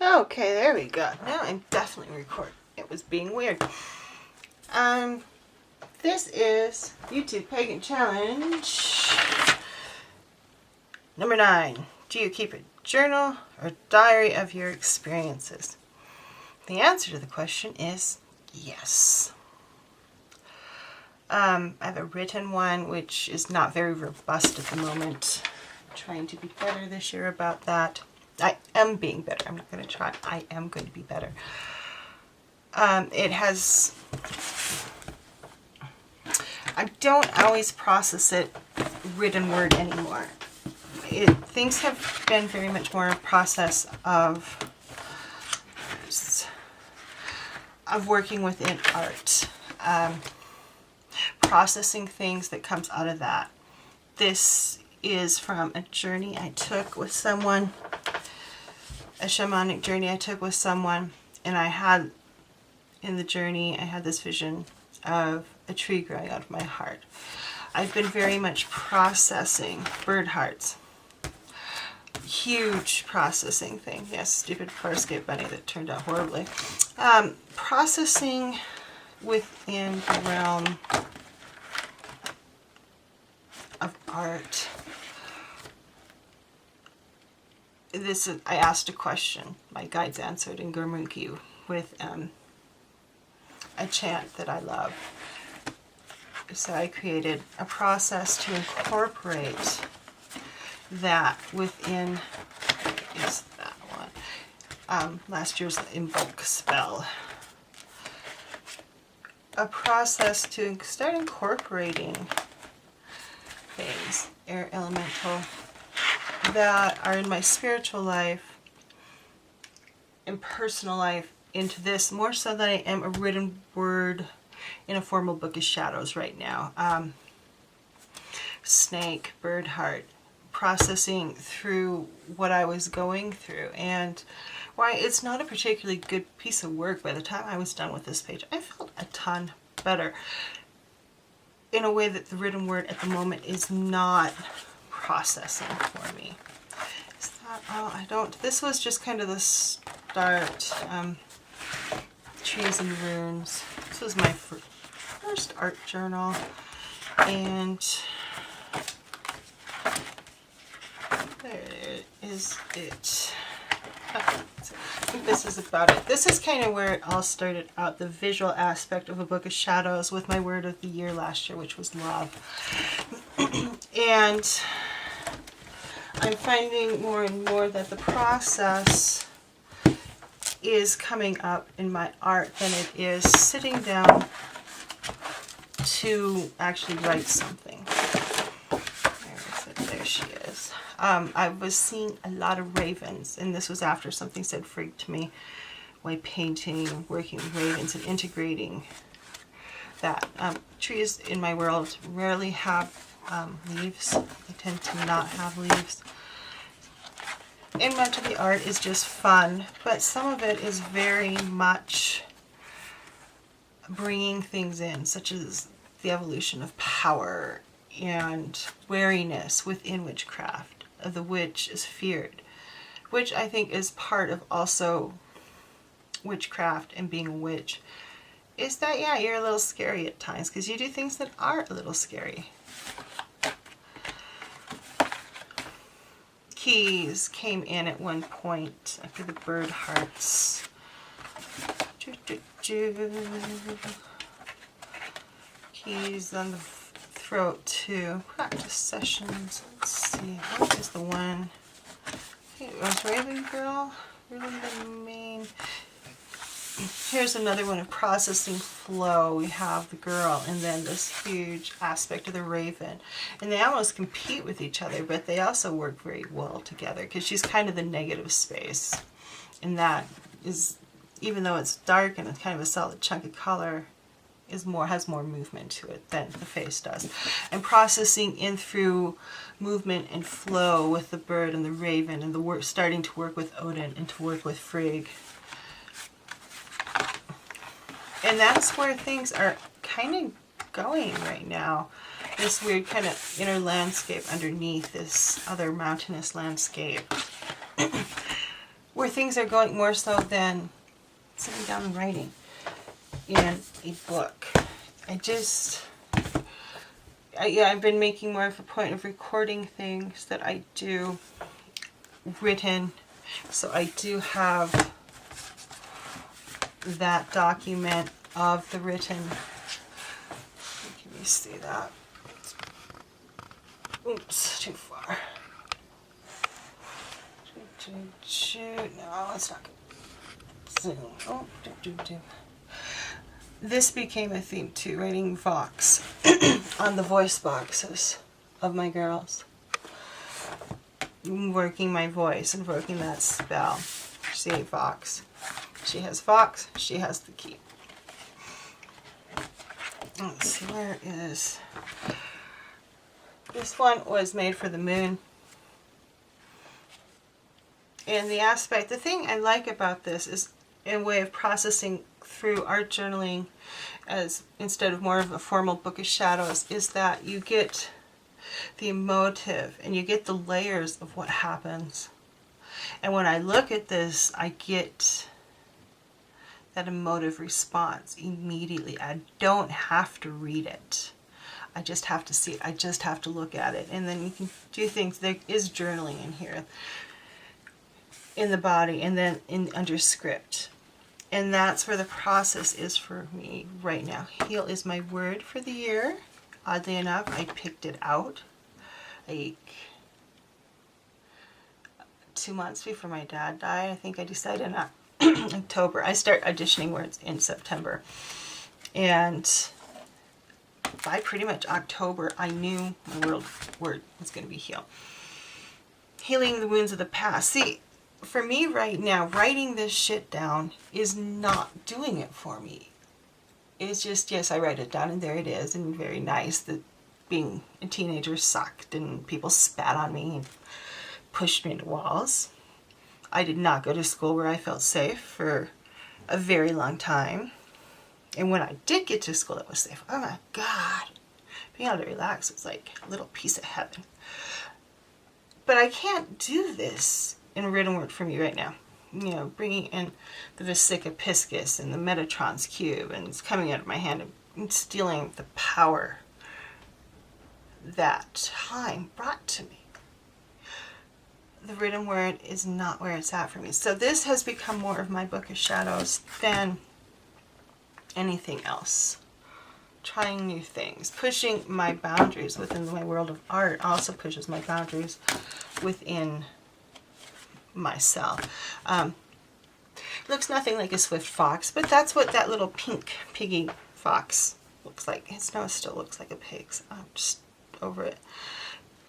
Okay, there we go. Now I'm definitely recording. It was being weird. This is YouTube Pagan Challenge number 9. Do you keep a journal or diary of your experiences? The answer to the question is yes. I have a written one, which is not very robust at the moment. I'm trying to be better this year about that. I am being better. I'm not going to try. I am going to be better. It has... I don't always process it written word anymore. Things have been very much more a process of working within art. Processing things that comes out of that. This is from a journey I took with someone, a shamanic journey I took with someone, and I had, in the journey, I had this vision of a tree growing out of my heart. I've been very much processing bird hearts. Huge processing thing. Yes, stupid Farscape bunny that turned out horribly. Processing within the realm of art. I asked a question. My guides answered in Gurmukhi with a chant that I love. So I created a process to incorporate that within, is that one, last year's Invoke spell. A process to start incorporating things, air elemental, that are in my spiritual life and personal life into this, more so than I am a written word in a formal book of shadows right now. Snake, bird heart, processing through what I was going through, and why it's not a particularly good piece of work. By the time I was done with this page, I felt a ton better in a way that the written word at the moment is not processing for me. Is that, oh, I don't, this was just kind of the start. Trees and runes. This was my first art journal, and there is it. I think this is about it. This is kind of where it all started out, the visual aspect of a book of shadows with my word of the year last year, which was love. And I'm finding more and more that the process is coming up in my art than it is sitting down to actually write something. Where is it? There she is. I was seeing a lot of ravens, and this was after something said freaked to me, while painting, working with ravens and integrating that. Trees in my world rarely have leaves. They tend to not have leaves. And much of the art is just fun, but some of it is very much bringing things in, such as the evolution of power and wariness within witchcraft. The witch is feared, which I think is part of also witchcraft and being a witch, is that, yeah, you're a little scary at times because you do things that are a little scary. Keys came in at one point after the bird hearts. Keys on the throat too. Practice sessions. Let's see. What is the one? It was Raven Girl. Really the main. Here's another one of processing flow. We have the girl and then this huge aspect of the raven. And they almost compete with each other, but they also work very well together because she's kind of the negative space. And that is, even though it's dark and it's kind of a solid chunk of color, has more movement to it than the face does. And processing in through movement and flow with the bird and the raven and the starting to work with Odin and to work with Frigg. And that's where things are kind of going right now. This weird kind of inner landscape underneath this other mountainous landscape. where things are going more so than sitting down and writing in a book. I've been making more of a point of recording things that I do written, so I do have that document of the written. Can you see that? Oops, too far. No, it's not good. Zoom. Oh, This became a theme too, writing Vox on the voice boxes of my girls. Working my voice and working that spell. See, Vox. She has Vox, she has the key. Let's see, where is... This one was made for the moon. And the thing I like about this is a way of processing through art journaling as instead of more of a formal book of shadows, is that you get the emotive and you get the layers of what happens. And when I look at this, I get that emotive response immediately. I don't have to read it. I just have to see it. I just have to look at it. And then you can do things. There is journaling in here, in the body, and then under script. And that's where the process is for me right now. Heal is my word for the year. Oddly enough, I picked it out like 2 months before my dad died. I think I decided in October. I start auditioning words in September. And by pretty much October, I knew my word was going to be heal. Healing the wounds of the past. See, for me right now, writing this shit down is not doing it for me. It's just, yes, I write it down and there it is, and very nice that being a teenager sucked and people spat on me and pushed me into walls. I did not go to school where I felt safe for a very long time. And when I did get to school that was safe, oh my God, being able to relax was like a little piece of heaven. But I can't do this in written word for me right now. You know, bringing in the Vesica Piscis and the Metatron's cube, and it's coming out of my hand and stealing the power that time brought to me. The written word is not where it's at for me. So this has become more of my book of shadows than anything else. Trying new things, pushing my boundaries within my world of art also pushes my boundaries within myself. Looks nothing like a swift fox, but that's what that little pink piggy fox looks like. His nose still looks like a pig's. I'm just over it.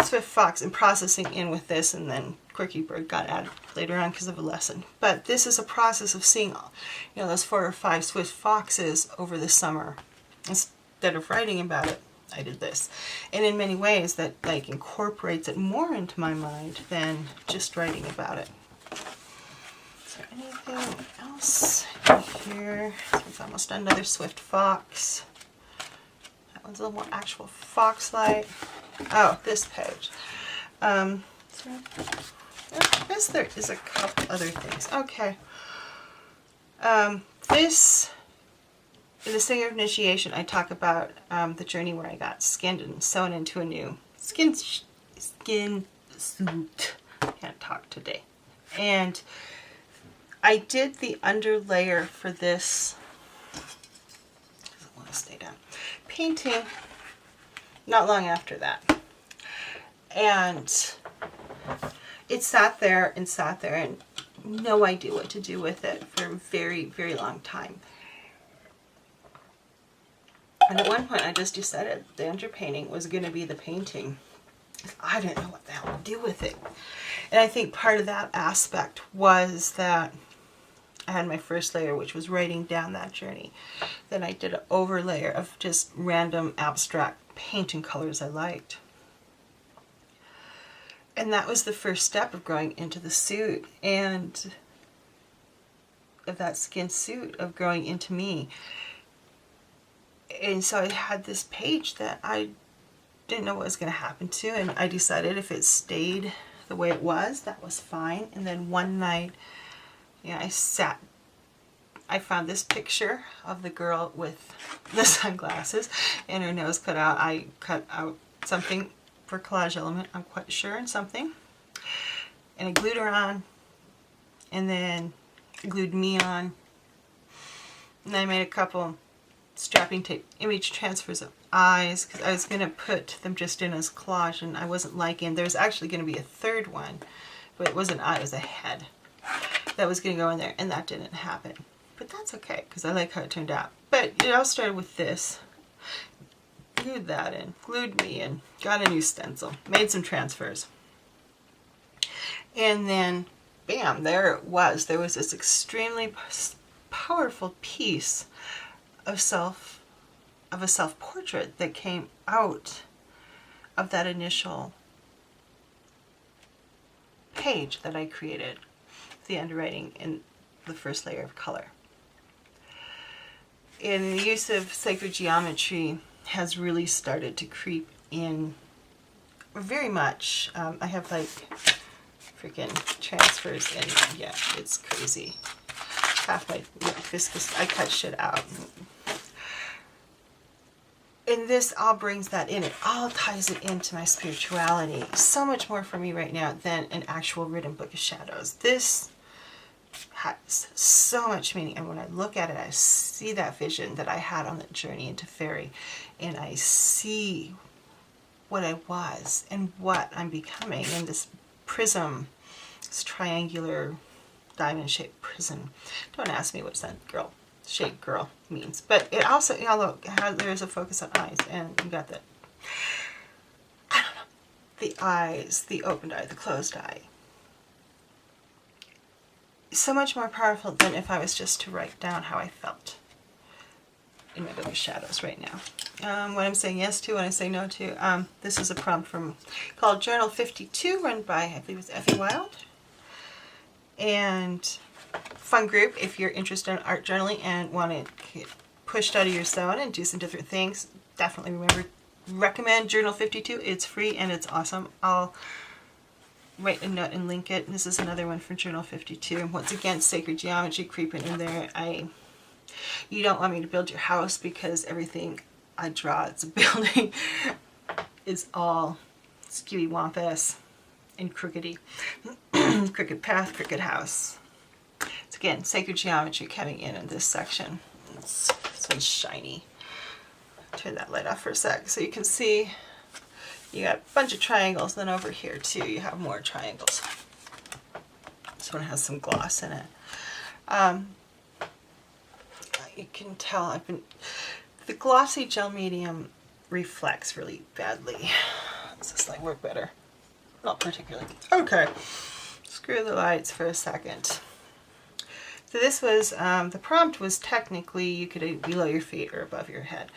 Swift fox and processing in with this, and then Quirky Bird got added later on because of a lesson. But this is a process of seeing, you know, those 4 or 5 swift foxes over the summer. Instead of writing about it, I did this. And in many ways that like incorporates it more into my mind than just writing about it. Is there anything else in here? It's almost another swift fox. That one's a little more actual fox-like. Oh, this page. I guess there is a couple other things. Okay. This, in the Singer of Initiation, I talk about the journey where I got skinned and sewn into a new skin suit. Can't talk today. And I did the underlayer for this. Doesn't want to stay down. Painting. Not long after that. And it sat there and no idea what to do with it for a very, very long time. And at one point I just decided the underpainting was going to be the painting. I didn't know what the hell to do with it. And I think part of that aspect was that I had my first layer, which was writing down that journey. Then I did an overlayer of just random abstract painting colors I liked. And that was the first step of growing into the suit, and of that skin suit of growing into me. And so I had this page that I didn't know what was going to happen to, and I decided if it stayed the way it was, that was fine. And then one night Yeah, I found this picture of the girl with the sunglasses and her nose cut out. I cut out something for collage element, I'm quite sure, and something. And I glued her on, and then glued me on. And I made a couple strapping tape image transfers of eyes, because I was going to put them just in as collage, and I wasn't liking. There was actually going to be a third one, but it wasn't an eye, it was a head that was going to go in there, and that didn't happen. But that's okay, because I like how it turned out. But it all started with this. Glued that in, glued me in, got a new stencil, made some transfers. And then, bam, there it was. There was this extremely powerful piece of a self-portrait that came out of that initial page that I created, the underwriting in the first layer of color. And the use of sacred geometry has really started to creep in very much. I have like freaking transfers, and yeah, it's crazy. Half my viscous, I cut shit out. And this all brings that in. It all ties it into my spirituality. So much more for me right now than an actual written book of shadows. This has so much meaning, and when I look at it, I see that vision that I had on that journey into fairy, and I see what I was and what I'm becoming in this prism, this triangular diamond-shaped prism. Don't ask me what that shaped girl means, but it also, you know, look, there's a focus on eyes, and you got the, I don't know, the eyes, the opened eye, the closed eye. So much more powerful than if I was just to write down how I felt in my book of shadows right now. What I'm saying yes to, what I say no to. This is a prompt called Journal 52, run by, I believe it's Effie Wild. And fun group if you're interested in art journaling and want to get pushed out of your zone and do some different things. Definitely recommend Journal 52. It's free and it's awesome. I'll write a note and link it. This is another one from Journal 52. Once again, sacred geometry creeping in there. You don't want me to build your house because everything I draw as a building is all skewy wampus and crookedy. Crooked path, crooked house. It's again sacred geometry coming in this section. This one's shiny. Turn that light off for a sec so you can see. You got a bunch of triangles, then over here too you have more triangles. This one has some gloss in it. You can tell the glossy gel medium reflects really badly. Does this light work better? Not particularly. Okay, screw the lights for a second. So this was, the prompt was technically you could be below your feet or above your head.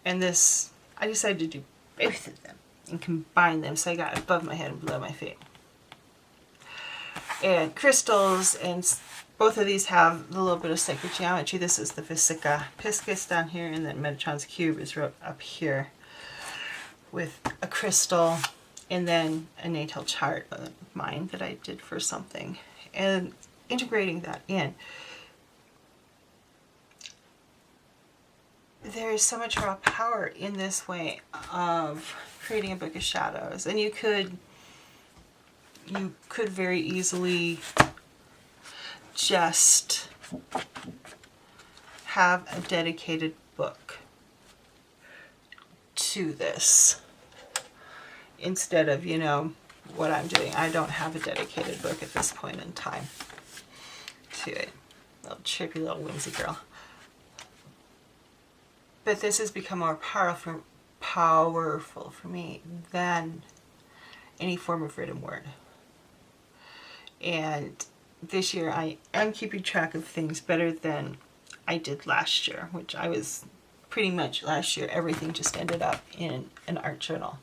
And this, I decided to do both of them and combine them, so I got above my head and below my feet. And crystals, and both of these have a little bit of sacred geometry. This is the Vesica Piscis down here, and then Metatron's Cube is right up here with a crystal, and then a natal chart of mine that I did for something, and integrating that in. There is so much raw power in this way of creating a book of shadows, and you could very easily just have a dedicated book to this instead of, you know, what I'm doing. I don't have a dedicated book at this point in time to it. Little chirpy little whimsy girl. But this has become more powerful for me than any form of written word. And this year I am keeping track of things better than I did last year, which I was pretty much last year, everything just ended up in an art journal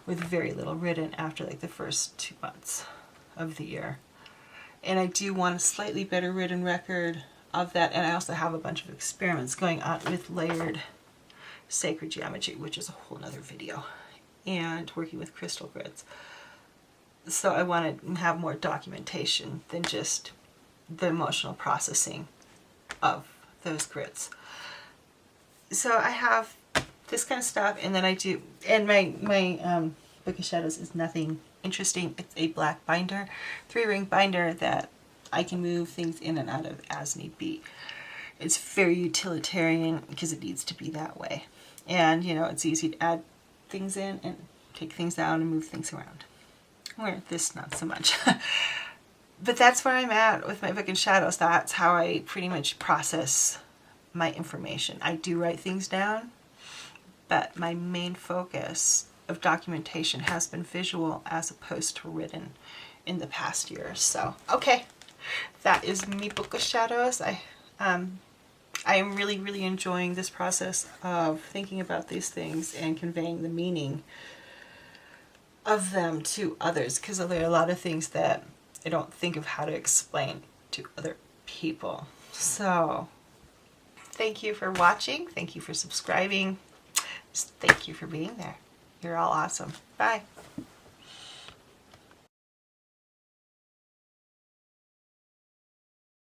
with very little written after like the first 2 months of the year. And I do want a slightly better written record of that, and I also have a bunch of experiments going on with layered sacred geometry, which is a whole nother video, and working with crystal grids. So I want to have more documentation than just the emotional processing of those grits. So I have this kind of stuff, and then I do, and my Book of Shadows is nothing interesting. It's a black binder, 3-ring binder that I can move things in and out of as need be. It's very utilitarian because it needs to be that way. And, you know, it's easy to add things in and take things out and move things around. Where this, not so much. But that's where I'm at with my Book of Shadows. That's how I pretty much process my information. I do write things down, but my main focus of documentation has been visual as opposed to written in the past years. So, okay, that is me Book of Shadows. I am really, really enjoying this process of thinking about these things and conveying the meaning of them to others, because there are a lot of things that I don't think of how to explain to other people. So, thank you for watching. Thank you for subscribing. Thank you for being there. You're all awesome. Bye.